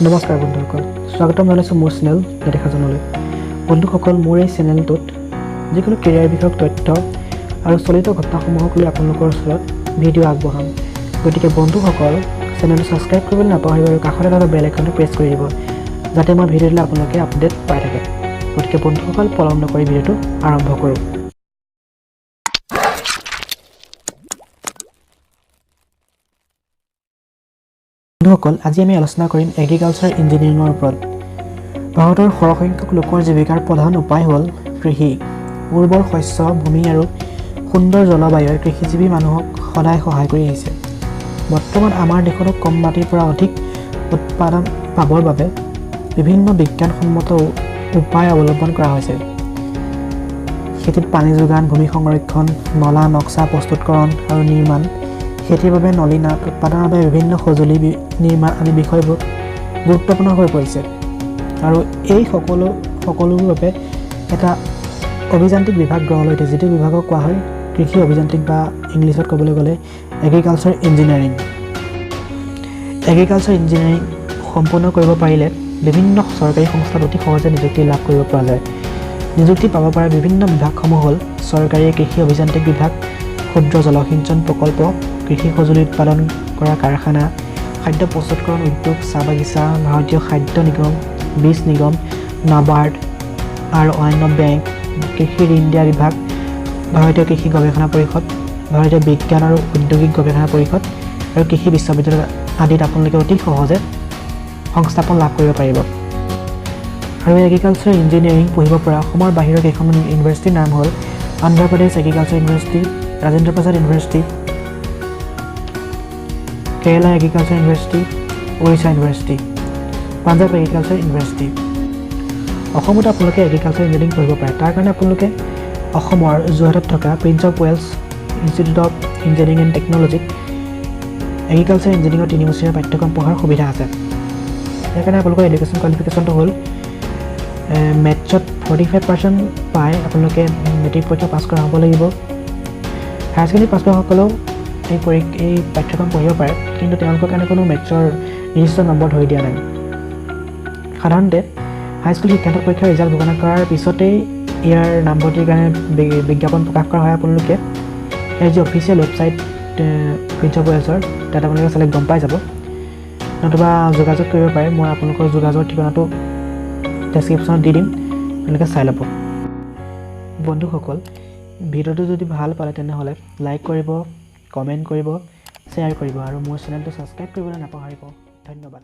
নমস্কাৰ বন্ধুসকল, স্বাগতম জনাইছোঁ মোৰ চেনেল নেদেখা জনলৈ। বন্ধুসকল, মোৰ এই চেনেলটোত যিকোনো কেৰিয়াৰ বিষয়ক তথ্য আৰু চলিত ঘটনাসমূহক লৈ আপোনালোকৰ ওচৰত ভিডিঅ' আগবঢ়াম। গতিকে বন্ধুসকল, চেনেলটো ছাবস্ক্ৰাইব কৰিবলৈ নাপাহৰিব আৰু কাষতে থকা বেল আইকনটো প্ৰেছ কৰি দিব, যাতে মই ভিডিঅ' দিলে আপোনালোকে আপডেট পাই থাকে। গতিকে বন্ধুসকল, পলম নকৰি ভিডিঅ'টো আৰম্ভ কৰোঁ। বন্ধুসকল, আজি আমি আলোচনা কৰিম এগ্ৰিকালচাৰ ইঞ্জিনিয়াৰিঙৰ ওপৰত। ভাৰতৰ সৰহসংখ্যক লোকৰ জীৱিকাৰ প্ৰধান উপায় হ'ল কৃষি। উৰ্বৰ শস্য ভূমি আৰু সুন্দৰ জলবায়ুৱে কৃষিজীৱী মানুহক সদায় সহায় কৰি আহিছে। বৰ্তমান আমাৰ দেশতো কম মাটিৰ পৰা অধিক উৎপাদন পাবৰ বাবে বিভিন্ন বিজ্ঞানসন্মত উপায় অৱলম্বন কৰা হৈছে। খেতিত পানী যোগান, ভূমি সংৰক্ষণ, নলা নক্সা প্ৰস্তুতকৰণ আৰু নিৰ্মাণ, খেতিৰ বাবে নলীনাদ, উৎপাদনৰ বাবে বিভিন্ন সঁজুলি নিৰ্মাণ আদি বিষয়বোৰ গুৰুত্বপূৰ্ণ হৈ পৰিছে। আৰু এই সকলোবোৰ বাবে এটা অভিযান্ত্ৰিক বিভাগ গঢ় লৈ উঠে, যিটো বিভাগক কোৱা হয় কৃষি অভিযান্ত্ৰিক, বা ইংলিছত ক'বলৈ গ'লে এগ্ৰিকালচাৰ ইঞ্জিনিয়াৰিং। এগ্ৰিকালচাৰ ইঞ্জিনিয়াৰিং সম্পূৰ্ণ কৰিব পাৰিলে বিভিন্ন চৰকাৰী সংস্থাত অতি সহজে নিযুক্তি লাভ কৰিব পৰা যায়। নিযুক্তি পাব পৰা বিভিন্ন বিভাগসমূহ হ'ল চৰকাৰী কৃষি অভিযান্ত্ৰিক বিভাগ, ক্ষুদ্ৰ জলসিঞ্চন প্ৰকল্প, কৃষি সঁজুলি উৎপাদন কৰা কাৰখানা, খাদ্য প্ৰস্তুতকৰণ উদ্যোগ, চাহ বাগিচা, ভাৰতীয় খাদ্য নিগম, বীজ নিগম, নাবাৰ্ড আৰু অন্যান্য বেংক, কৃষি ঋণ দিয়া বিভাগ, ভাৰতীয় কৃষি গৱেষণা পৰিষদ, ভাৰতীয় বিজ্ঞান আৰু ঔদ্যোগিক গৱেষণা পৰিষদ আৰু কৃষি বিশ্ববিদ্যালয় আদিত আপোনালোকে অতি সহজে সংস্থাপন লাভ কৰিব পাৰিব। আৰু এগ্ৰিকালচাৰ ইঞ্জিনিয়াৰিং পঢ়িব পৰা অসমৰ বাহিৰৰ কেইখনমান ইউনিভাৰ্চিটিৰ নাম হ'ল Andhra Pradesh agriculture university, Rajendra Prasad university, কেৰেলা agriculture university, Orissa university, Punjab agriculture university. অসমতো আপোনালোকে এগ্ৰিকালচাৰ ইঞ্জিনিয়াৰিং পঢ়িব পাৰে। তাৰ কাৰণে আপোনালোকে অসমৰ যোৰহাটত থকা Prince of Wales institute of engineering and টেকন'লজিত এগ্ৰিকালচাৰ ইঞ্জিনিয়াৰিঙৰ 3 বছৰীয়া পাঠ্যক্ৰম পঢ়াৰ সুবিধা আছে। ইয়াৰ কাৰণে আপোনালোকৰ এডুকেশ্যন কোৱালিফিকেশ্যনটো হ'ল মেথছত 45% পাই আপোনালোকে মেট্ৰিক পৰীক্ষা পাছ কৰা হ'ব লাগিব। হায়াৰ ছেকেণ্ডেৰী পাছ কৰাসকলেও এই পাঠ্যক্ৰম পঢ়িব পাৰে, কিন্তু তেওঁলোকৰ কাৰণে কোনো মেথছৰ নিৰ্দিষ্ট নম্বৰ ধৰি দিয়া নাই। সাধাৰণতে হাইস্কুল শিক্ষান্ত পৰীক্ষাৰ ৰিজাল্ট ঘোষণা কৰাৰ পিছতেই ইয়াৰ নামভৰ্তিৰ কাৰণে বিজ্ঞাপন প্ৰকাশ কৰা হয়। আপোনালোকে ইয়াৰ যি অফিচিয়েল ৱেবছাইট প্ৰিন্স অফ ৱেলছৰ, তাত আপোনালোকে চালে গম পাই যাব, নতুবা যোগাযোগ কৰিব পাৰে। মই আপোনালোকৰ যোগাযোগৰ ঠিকনাটো ডেছক্ৰিপশ্যনত দি দিম, আপোনালোকে চাই ল'ব। বন্ধুসকল, ভিডিঅ'টো যদি ভাল পালে তেনেহ'লে লাইক কৰিব, কমেণ্ট কৰিব, শ্বেয়াৰ কৰিব আৰু মোৰ চেনেলটো ছাবস্ক্ৰাইব কৰিবলৈ নাপাহৰিব। ধন্যবাদ।